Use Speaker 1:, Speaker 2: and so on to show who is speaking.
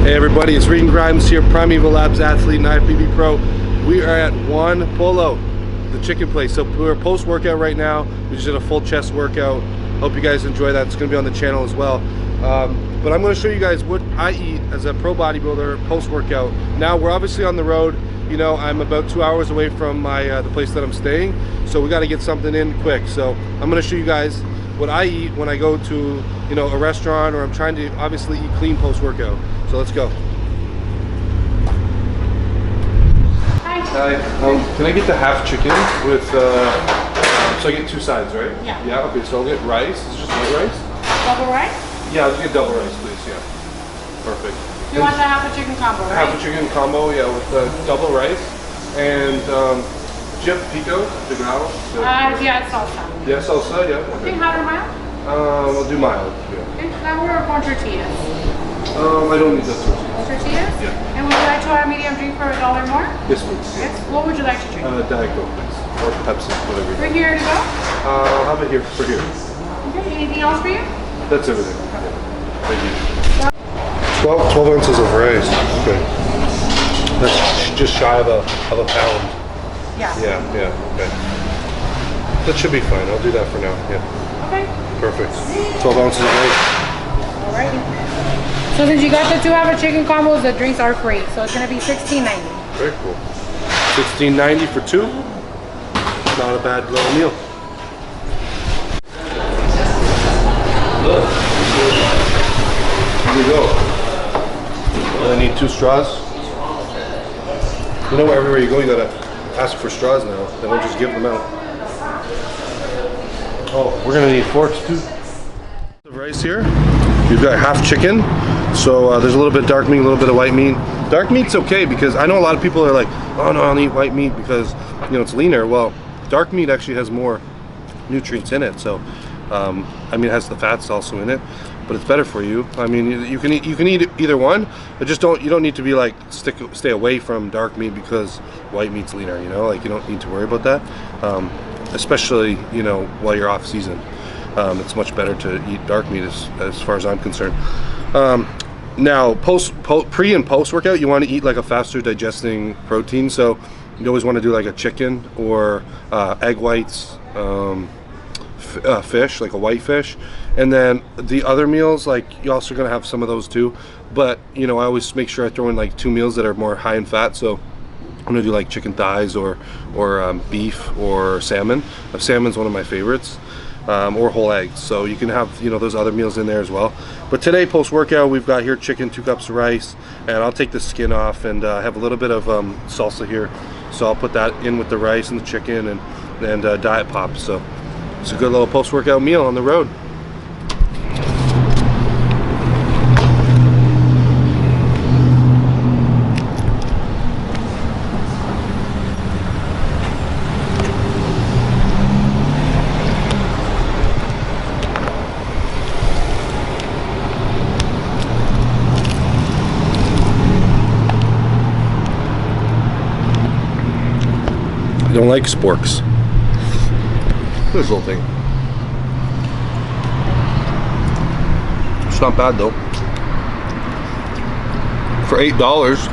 Speaker 1: Hey everybody, it's Regan here, Primeval Labs athlete and IFBB pro. We are at Juan Pollo, the chicken place. So we're post-workout right now. We just did a full chest workout. Hope you guys enjoy that. It's going to be on the channel as well. But I'm going to show you guys what I eat as a pro bodybuilder post-workout. Now we're obviously on the road. You know, I'm about 2 hours away from my the place that I'm staying. So we got to get something in quick. So I'm going to show you guys what I eat when I go to, you know, a restaurant, or I'm trying to obviously eat clean post-workout. So let's go.
Speaker 2: Hi.
Speaker 1: Hi. Can I get the half chicken with, so I get two sides, right?
Speaker 2: Yeah.
Speaker 1: Yeah, okay, so I'll get rice. Is it just white rice?
Speaker 2: Double rice?
Speaker 1: Yeah, I'll get double rice, please, yeah. Perfect.
Speaker 2: You want the half a chicken combo, right?
Speaker 1: Half a chicken combo, yeah, with double rice. And chip pico de gallo.
Speaker 2: Yeah, it's salsa.
Speaker 1: Yeah, salsa, yeah.
Speaker 2: Okay, hot or mild?
Speaker 1: I'll do mild, yeah.
Speaker 2: Okay, now we're on tortillas.
Speaker 1: I don't need that tortillas.
Speaker 2: Tortillas?
Speaker 1: Yeah.
Speaker 2: And would you like to order a medium drink for $1 more?
Speaker 1: Yes, please.
Speaker 2: Yes. What would you like to drink?
Speaker 1: Diet Coke, please. Or Pepsi, whatever.
Speaker 2: For here to go?
Speaker 1: I'll have it here, for here.
Speaker 2: Okay, anything else for you?
Speaker 1: That's everything. Okay. Thank you. 12 ounces of rice. Okay. That's just shy of a pound.
Speaker 2: Yeah.
Speaker 1: Yeah, okay. That should be fine. I'll do that for now. Yeah.
Speaker 2: Okay.
Speaker 1: Perfect. 12 ounces of rice.
Speaker 2: Alrighty. So since you got the two half a chicken combos, the drinks are free. So it's gonna be $16.90.
Speaker 1: Very cool. $16.90 for two. Not a bad little meal. Here we go. I need 2 straws. You know, everywhere you go, you gotta ask for straws now. They don't just give them out. Oh, we're gonna need forks too. The rice here. You've got half chicken. So there's a little bit of dark meat, a little bit of white meat. Dark meat's okay because I know a lot of people are like, oh no, I'll eat white meat because, you know, it's leaner. Well, dark meat actually has more nutrients in it. So, I mean, it has the fats also in it, but it's better for you. I mean, you can eat either one, but just you don't need to be like stay away from dark meat because white meat's leaner. You know, like you don't need to worry about that, especially, you know, while you're off season. It's much better to eat dark meat as far as I'm concerned. Now, pre and post workout, you want to eat like a faster digesting protein. So you always want to do like a chicken or egg whites, fish, like a white fish. And then the other meals, like you're also going to have some of those too. But, you know, I always make sure I throw in like 2 meals that are more high in fat. So I'm going to do like chicken thighs or beef or salmon. Salmon's one of my favorites. Or whole eggs, so you can have, you know, those other meals in there as well. But today, post-workout, we've got here chicken, 2 cups of rice, and I'll take the skin off and have a little bit of salsa here. So I'll put that in with the rice and the chicken and diet pop. So it's a good little post-workout meal on the road. I don't like sporks. This little thing. It's not bad though. For $8,